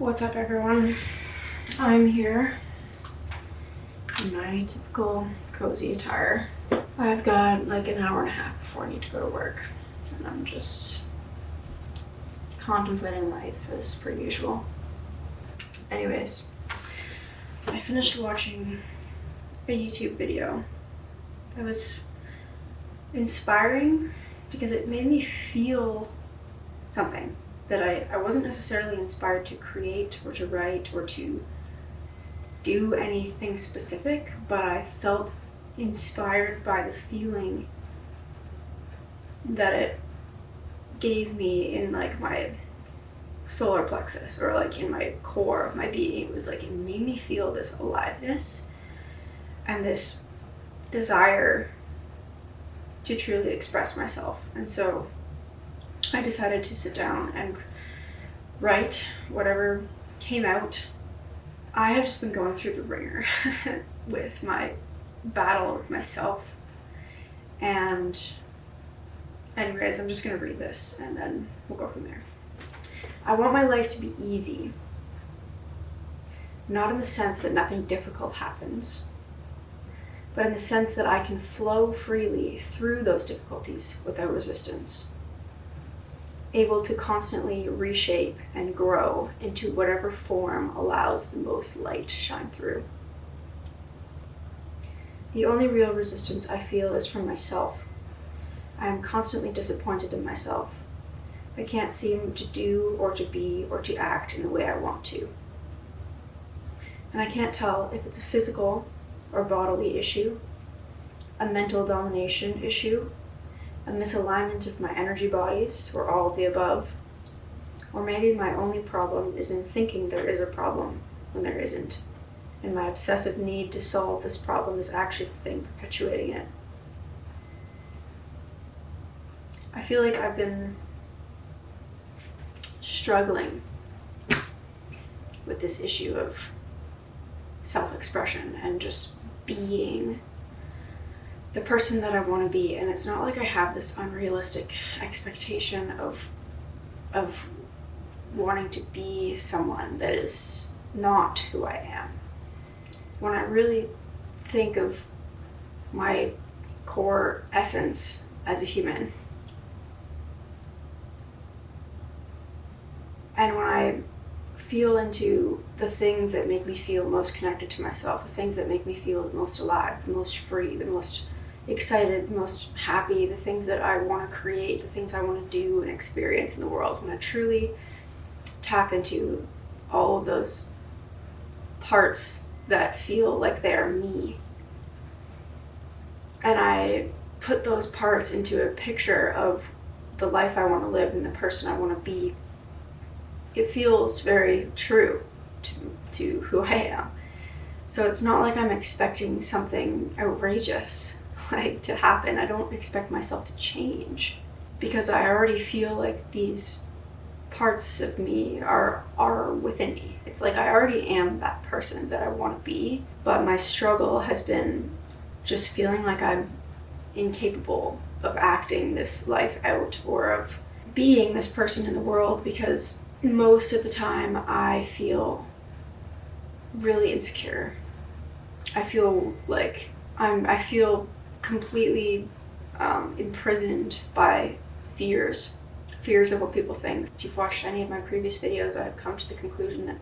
What's up, everyone? I'm here in my typical cozy attire. I've got like an hour and a half before I need to go to work, and I'm just contemplating life as per usual. Anyways, I finished watching a YouTube video that was inspiring because it made me feel something that I wasn't necessarily inspired to create or to write or to do anything specific, but I felt inspired by the feeling that it gave me in like my solar plexus or like in my core of my being. It was like, it made me feel this aliveness and this desire to truly express myself. And so I decided to sit down and write whatever came out. I have just been going through the ringer with my battle with myself. And anyways, I'm just going to read this and then we'll go from there. I want my life to be easy. Not in the sense that nothing difficult happens, but in the sense that I can flow freely through those difficulties without resistance. Able to constantly reshape and grow into whatever form allows the most light to shine through. The only real resistance I feel is from myself. I am constantly disappointed in myself. I can't seem to do or to be or to act in the way I want to. And I can't tell if it's a physical or bodily issue, a mental domination issue, a misalignment of my energy bodies, or all of the above. Or maybe my only problem is in thinking there is a problem when there isn't, and my obsessive need to solve this problem is actually the thing perpetuating it. I feel like I've been struggling with this issue of self-expression and just being the person that I want to be. And it's not like I have this unrealistic expectation of wanting to be someone that is not who I am. When I really think of my core essence as a human, and when I feel into the things that make me feel most connected to myself, the things that make me feel the most alive, the most free, the most excited, the most happy, the things that I want to create, the things I want to do and experience in the world, when I truly tap into all of those parts that feel like they're me, and I put those parts into a picture of the life I want to live and the person I want to be, it feels very true to who I am. So it's not like I'm expecting something outrageous like to happen. I don't expect myself to change because I already feel like these parts of me are within me. It's like I already am that person that I want to be, but my struggle has been just feeling like I'm incapable of acting this life out or of being this person in the world, because most of the time I feel really insecure. I feel like I feel completely imprisoned by fears of what people think. If you've watched any of my previous videos, I've come to the conclusion that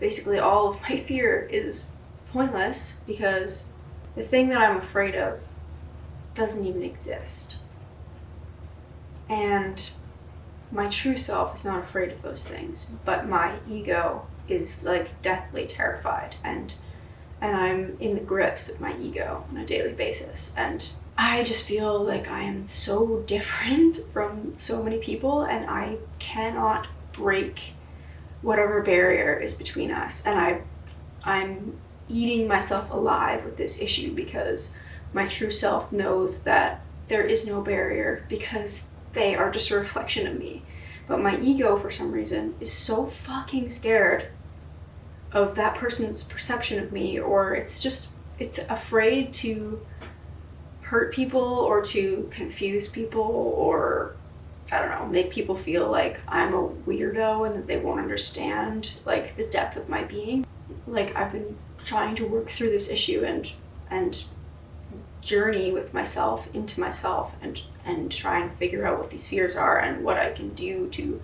basically all of my fear is pointless because the thing that I'm afraid of doesn't even exist. And my true self is not afraid of those things, but my ego is like deathly terrified, and I'm in the grips of my ego on a daily basis. And I just feel like I am so different from so many people, and I cannot break whatever barrier is between us. And I'm eating myself alive with this issue because my true self knows that there is no barrier because they are just a reflection of me. But my ego, for some reason, is so fucking scared of that person's perception of me, or it's afraid to hurt people or to confuse people or I don't know, make people feel like I'm a weirdo and that they won't understand like the depth of my being. Like I've been trying to work through this issue and journey with myself into myself and try and figure out what these fears are and what I can do to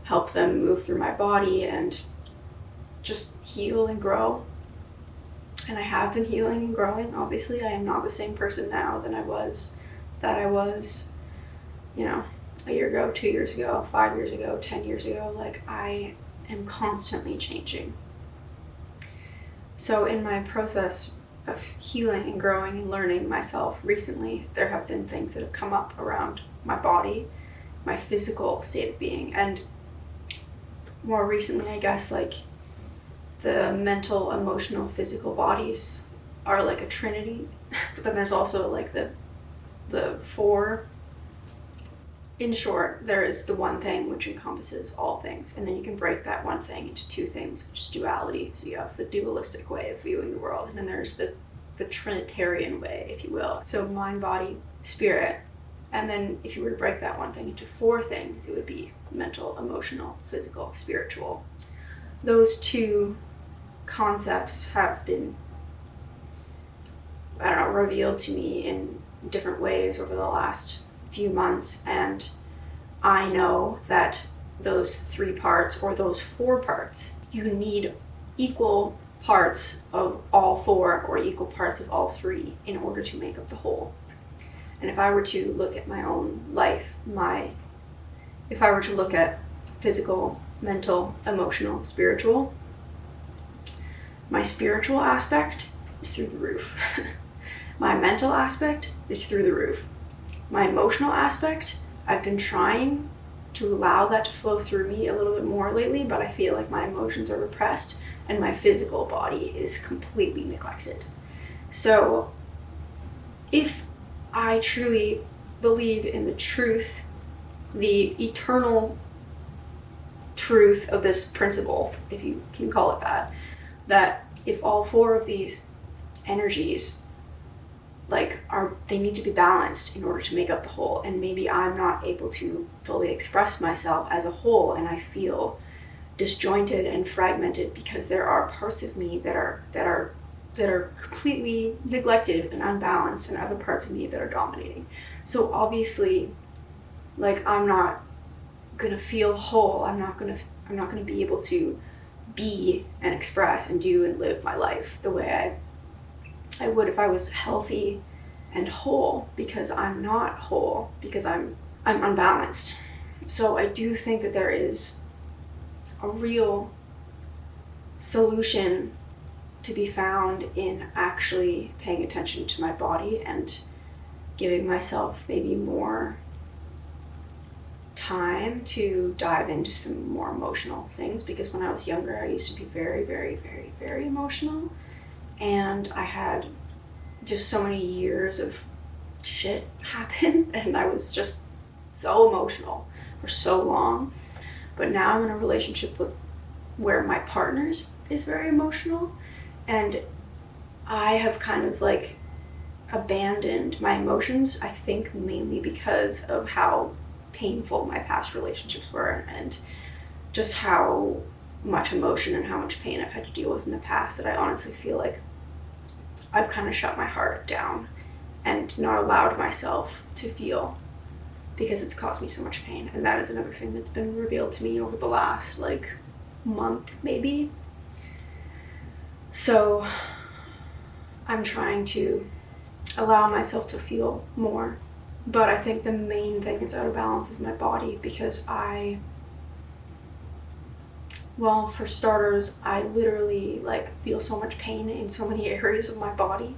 help them move through my body and just heal and grow. And I have been healing and growing. Obviously, I am not the same person now that I was, you know, a year ago, 2 years ago, 5 years ago, 10 years ago. Like I am constantly changing. So in my process of healing and growing and learning myself recently, there have been things that have come up around my body, my physical state of being, and more recently, I guess, like the mental, emotional, physical bodies are like a trinity, but then there's also like the four. In short, there is the one thing which encompasses all things, and then you can break that one thing into two things, which is duality. So you have the dualistic way of viewing the world, and then there's the Trinitarian way, if you will. So mind, body, spirit. And then if you were to break that one thing into four things, it would be mental, emotional, physical, spiritual. Those two concepts have been, I don't know, revealed to me in different ways over the last few months, and I know that those three parts or those four parts, you need equal parts of all four or equal parts of all three in order to make up the whole. And if I were to look at my own life, if I were to look at physical, mental, emotional, spiritual, my spiritual aspect is through the roof. My mental aspect is through the roof. My emotional aspect, I've been trying to allow that to flow through me a little bit more lately, but I feel like my emotions are repressed and my physical body is completely neglected. So if I truly believe in the truth, the eternal truth of this principle, if you can call it that if all four of these energies they need to be balanced in order to make up the whole, and maybe I'm not able to fully express myself as a whole, and I feel disjointed and fragmented because there are parts of me that are completely neglected and unbalanced, and other parts of me that are dominating. So obviously, I'm not gonna feel whole. I'm not gonna be able to be and express and do and live my life the way I would if I was healthy and whole, because I'm not whole, because I'm unbalanced. So I do think that there is a real solution to be found in actually paying attention to my body and giving myself maybe more time to dive into some more emotional things, because when I was younger, I used to be very, very, very, very emotional. And I had just so many years of shit happen, and I was just so emotional for so long. But now I'm in a relationship where my partner is very emotional, and I have kind of abandoned my emotions, I think mainly because of how painful my past relationships were, and just how much emotion and how much pain I've had to deal with in the past, that I honestly feel like I've kind of shut my heart down and not allowed myself to feel, because it's caused me so much pain. And that is another thing that's been revealed to me over the last month maybe. So I'm trying to allow myself to feel more, but I think the main thing that's out of balance is my body, because for starters, I literally feel so much pain in so many areas of my body,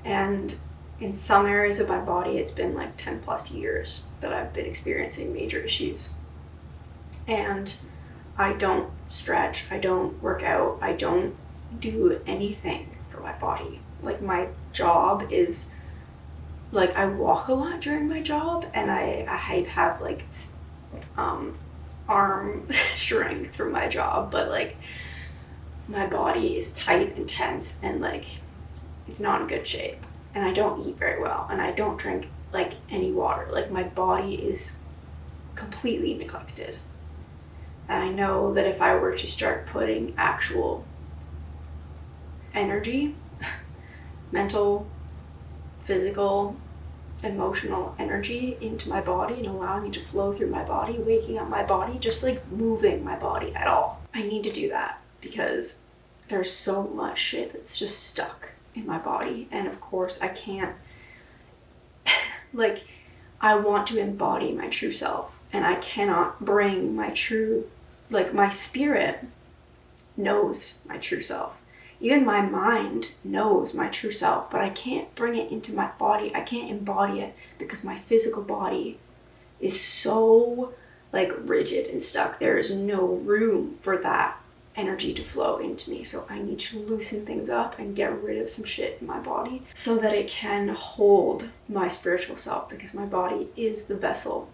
and in some areas of my body it's been 10 plus years that I've been experiencing major issues, and I don't stretch, I don't work out, I don't do anything for my body. My job is I walk a lot during my job, and I have arm strength for my job, but my body is tight and tense, and it's not in good shape, and I don't eat very well, and I don't drink any water. My body is completely neglected. And I know that if I were to start putting actual energy, mental, physical, emotional energy into my body and allowing it to flow through my body, waking up my body, just like moving my body at all. I need to do that because there's so much shit that's just stuck in my body. And of course I can't, like, I want to embody my true self, and I cannot bring my true, like, my spirit knows my true self. Even my mind knows my true self, but I can't bring it into my body. I can't embody it because my physical body is so, like, rigid and stuck. There is no room for that energy to flow into me. So I need to loosen things up and get rid of some shit in my body so that it can hold my spiritual self, because my body is the vessel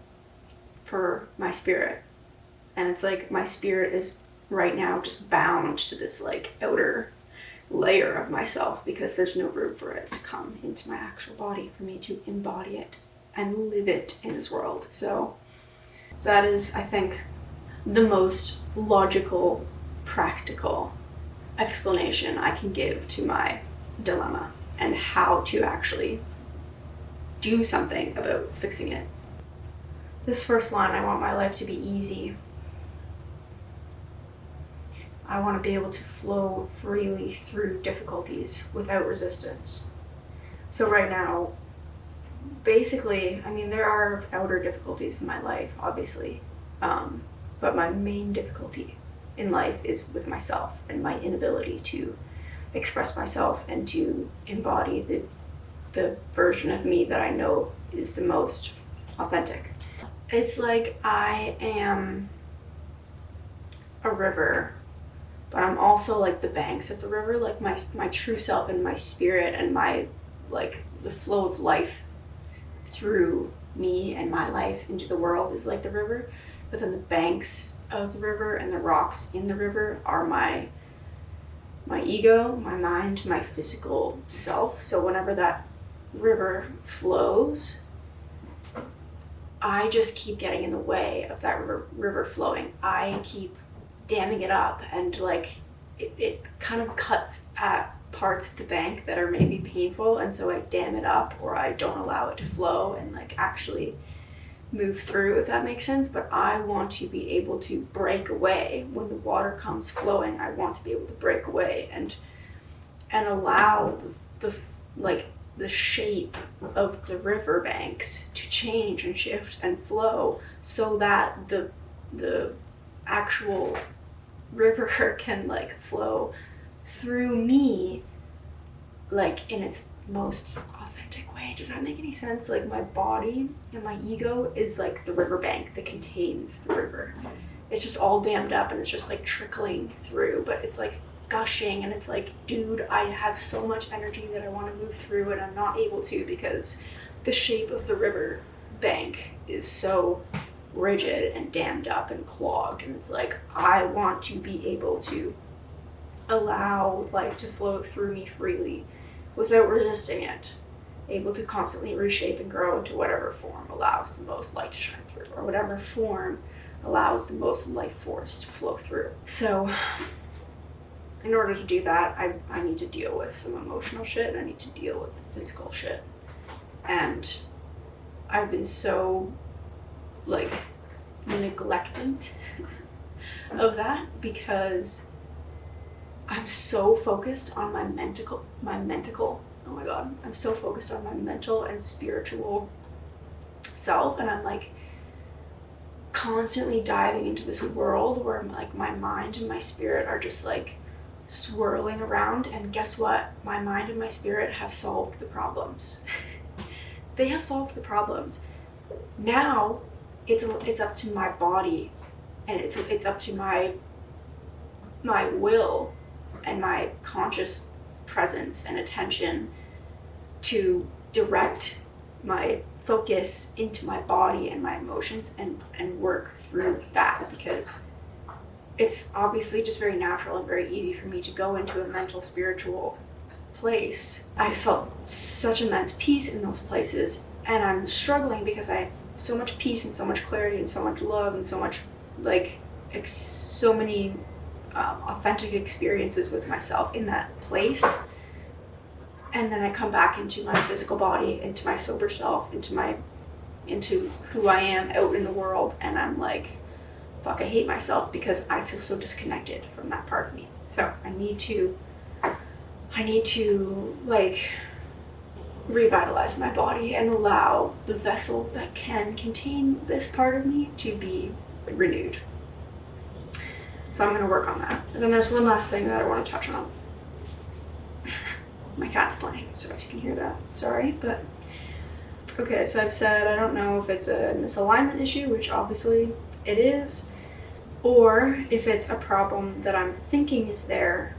for my spirit. And it's like my spirit is right now just bound to this, like, outer layer of myself because there's no room for it to come into my actual body, for me to embody it and live it in this world. So that is, I think, the most logical, practical explanation I can give to my dilemma and how to actually do something about fixing it. This first line, I want my life to be easy. I want to be able to flow freely through difficulties without resistance. So right now, basically, I mean, there are outer difficulties in my life, obviously, but my main difficulty in life is with myself and my inability to express myself and to embody the version of me that I know is the most authentic. It's like I am a river, but I'm also like the banks of the river, like my true self and my spirit and my, like, the flow of life through me and my life into the world is like the river. But then the banks of the river and the rocks in the river are my ego, my mind, my physical self. So whenever that river flows, I just keep getting in the way of that river flowing. I keep damming it up, and like it kind of cuts at parts of the bank that are maybe painful, and so I dam it up, or I don't allow it to flow and like actually move through, if that makes sense. But I want to be able to break away when the water comes flowing. I want to be able to break away and allow the shape of the river banks to change and shift and flow so that the actual river can like flow through me, like in its most authentic way. Does that make any sense? Like my body and my ego is like the riverbank that contains the river. It's just all dammed up and it's just like trickling through, but it's like gushing, and it's like, dude, I have so much energy that I want to move through and I'm not able to because the shape of the river bank is so rigid and dammed up and clogged. And it's like, I want to be able to allow life to flow through me freely without resisting it, able to constantly reshape and grow into whatever form allows the most light to shine through, or whatever form allows the most life force to flow through. So in order to do that, I need to deal with some emotional shit, and I need to deal with the physical shit. And I've been so like neglectant of that because I'm so focused on my mental, oh my god, I'm so focused on my mental and spiritual self, and I'm like constantly diving into this world where like my mind and my spirit are just like swirling around. And guess what? My mind and my spirit have solved the problems. They have solved the problems. Now it's up to my body, and it's up to my will and my conscious presence and attention to direct my focus into my body and my emotions and work through that, because it's obviously just very natural and very easy for me to go into a mental spiritual place. I felt such immense peace in those places, and I'm struggling because I have so much peace and so much clarity and so much love and so much like so many authentic experiences with myself in that place. And then I come back into my physical body, into my sober self, into who I am out in the world, and I'm like, fuck, I hate myself because I feel so disconnected from that part of me. So I need to like revitalize my body and allow the vessel that can contain this part of me to be renewed. So I'm going to work on that. And then there's one last thing that I want to touch on. My cat's playing, so if you can hear that, sorry, but okay, so I've said I don't know if it's a misalignment issue, which obviously it is, or if it's a problem that I'm thinking is there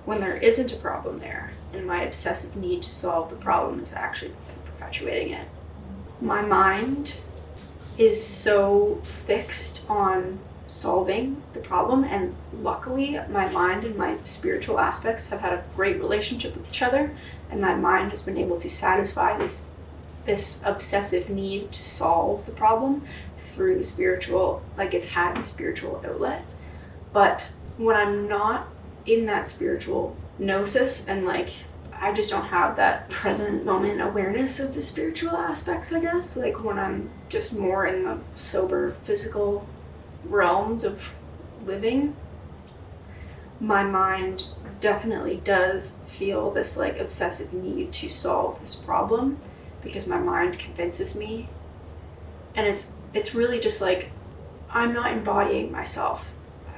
when there isn't a problem there, and my obsessive need to solve the problem is actually perpetuating it. My mind is so fixed on solving the problem, and luckily my mind and my spiritual aspects have had a great relationship with each other, and my mind has been able to satisfy this obsessive need to solve the problem through the spiritual, like it's had a spiritual outlet. But when I'm not in that spiritual gnosis and like I just don't have that present moment awareness of the spiritual aspects, I guess, like when I'm just more in the sober physical realms of living, my mind definitely does feel this like obsessive need to solve this problem because my mind convinces me, and it's really just like I'm not embodying myself.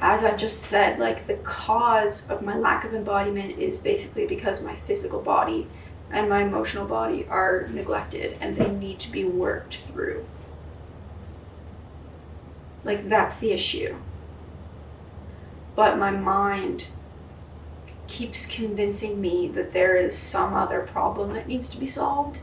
As I just said, like the cause of my lack of embodiment is basically because my physical body and my emotional body are neglected and they need to be worked through. Like that's the issue. But my mind keeps convincing me that there is some other problem that needs to be solved.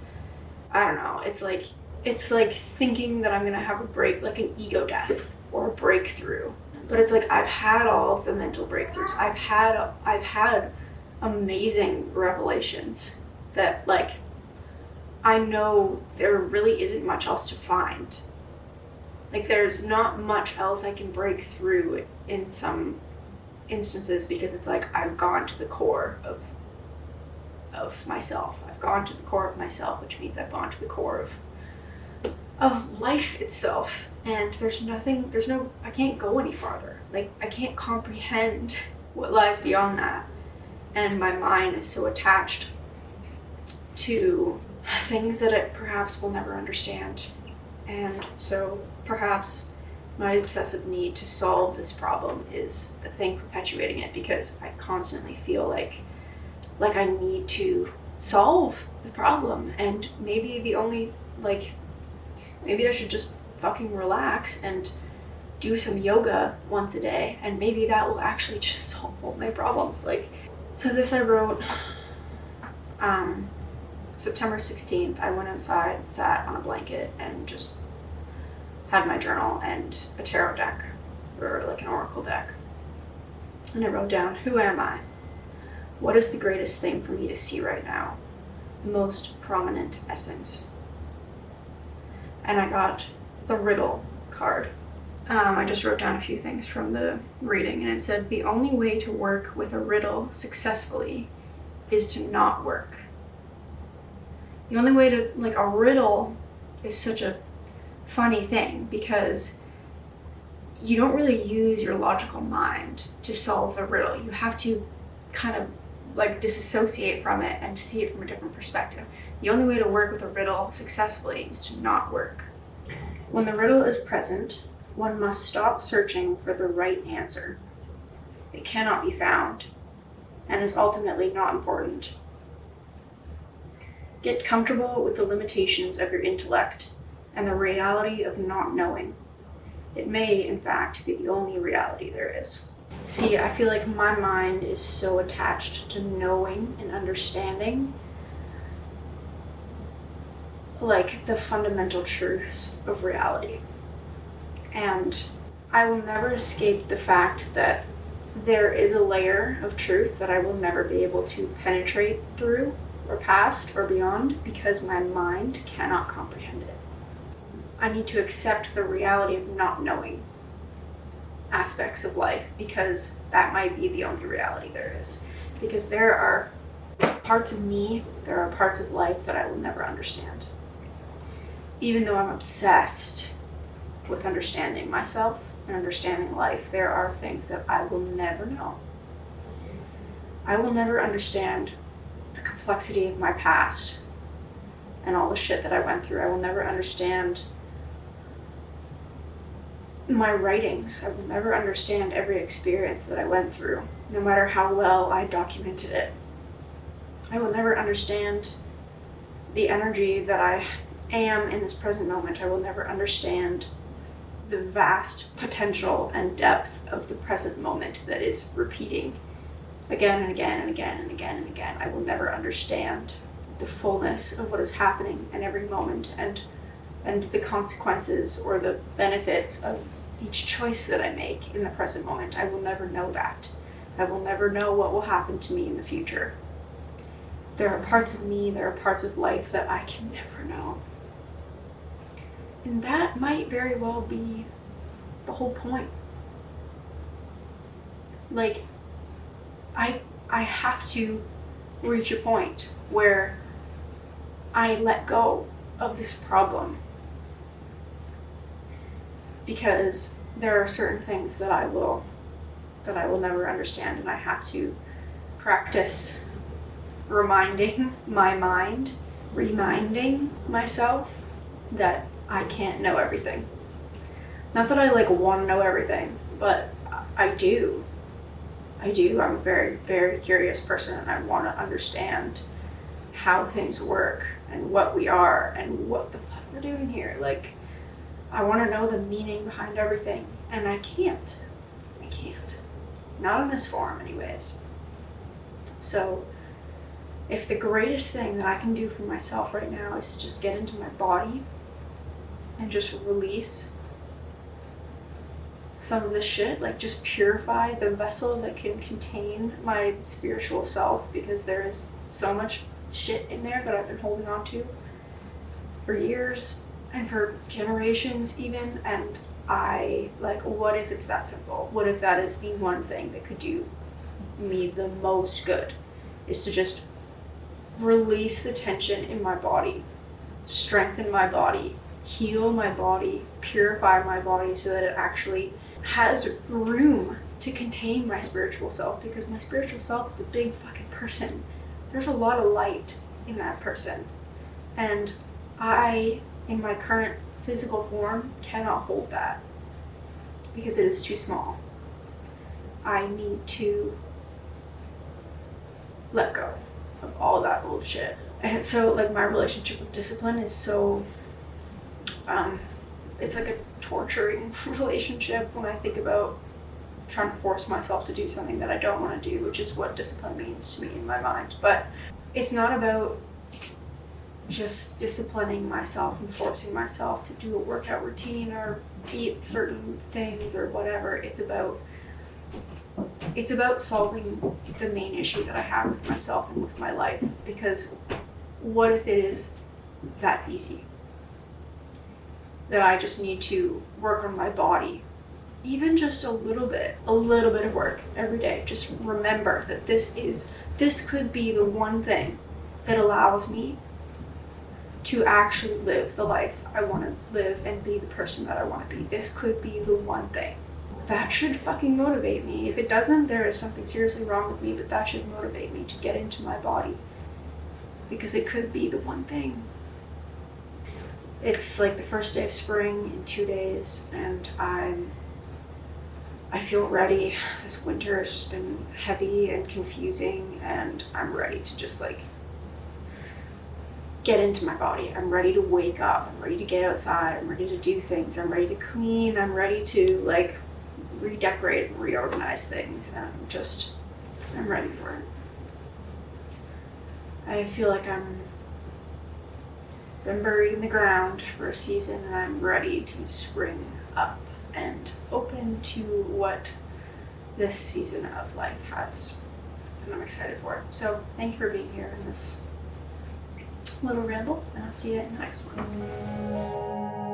I don't know. It's like thinking that I'm gonna have a break, like an ego death or a breakthrough. But it's like I've had all of the mental breakthroughs. I've had amazing revelations that like I know there really isn't much else to find. Like there's not much else I can break through in some instances because it's like I've gone to the core of myself. I've gone to the core of myself, which means I've gone to the core of life itself. And I can't go any farther. Like I can't comprehend what lies beyond that. And my mind is so attached to things that it perhaps will never understand. And so perhaps my obsessive need to solve this problem is the thing perpetuating it, because I constantly feel like I need to solve the problem. And maybe maybe I should just fucking relax and do some yoga once a day, and maybe that will actually just solve all my problems. Like, so this I wrote September 16th. I went outside, sat on a blanket, and just had my journal and a tarot deck, or like an oracle deck. And I wrote down, who am I? What is the greatest thing for me to see right now? The most prominent essence. And I got the riddle card. I just wrote down a few things from the reading, and it said, the only way to work with a riddle successfully is to not work. The only way to, like, a riddle is such a funny thing because you don't really use your logical mind to solve the riddle. You have to kind of like disassociate from it and see it from a different perspective. The only way to work with a riddle successfully is to not work. When the riddle is present, one must stop searching for the right answer. It cannot be found and is ultimately not important. Get comfortable with the limitations of your intellect and the reality of not knowing. It may, in fact, be the only reality there is. See, I feel like my mind is so attached to knowing and understanding, like, the fundamental truths of reality. And I will never escape the fact that there is a layer of truth that I will never be able to penetrate through or past or beyond because my mind cannot comprehend it. I need to accept the reality of not knowing aspects of life, because that might be the only reality there is. Because there are parts of me, there are parts of life that I will never understand. Even though I'm obsessed with understanding myself and understanding life, there are things that I will never know. I will never understand the complexity of my past and all the shit that I went through. I will never understand my writings. I will never understand every experience that I went through, no matter how well I documented it. I will never understand the energy that I am in this present moment. I will never understand the vast potential and depth of the present moment that is repeating again and again and again and again and again. I will never understand the fullness of what is happening in every moment, and the consequences or the benefits of each choice that I make in the present moment. I will never know that. I will never know what will happen to me in the future. There are parts of me, there are parts of life that I can never know. And that might very well be the whole point. Like, I have to reach a point where I let go of this problem, because there are certain things that I will never understand, and I have to practice reminding myself that I can't know everything. Not that I want to know everything, but I do. I'm a very, very curious person, and I want to understand how things work and what we are and what the fuck we're doing here. I want to know the meaning behind everything, and I can't. Not in this form, anyways. So, if the greatest thing that I can do for myself right now is to just get into my body and just release some of this shit, just purify the vessel that can contain my spiritual self, because there is so much shit in there that I've been holding on to for years and for generations even, and what if it's that simple? What if that is the one thing that could do me the most good, is to just release the tension in my body, strengthen my body, heal my body, purify my body so that it actually has room to contain my spiritual self, because my spiritual self is a big fucking person. There's a lot of light in that person, and I, in my current physical form, cannot hold that because it is too small. I need to let go of all that old shit. And so my relationship with discipline is so it's like a torturing relationship when I think about trying to force myself to do something that I don't want to do, which is what discipline means to me in my mind. But it's not about just disciplining myself and forcing myself to do a workout routine or eat certain things or whatever. It's about solving the main issue that I have with myself and with my life. Because what if it is that easy? That I just need to work on my body, even just a little bit of work every day. Just remember that this could be the one thing that allows me to actually live the life I want to live and be the person that I want to be. This could be the one thing. That should fucking motivate me. If it doesn't, there is something seriously wrong with me, but that should motivate me to get into my body, because it could be the one thing. It's the first day of spring in 2 days, and I feel ready. This winter has just been heavy and confusing, and I'm ready to just get into my body. I'm ready to wake up. I'm ready to get outside. I'm ready to do things. I'm ready to clean. I'm ready to redecorate and reorganize things, and I'm ready for it. I feel like I'm been buried in the ground for a season, and I'm ready to spring up and open to what this season of life has, and I'm excited for it. So thank you for being here in this little ramble, and I'll see you in the next one.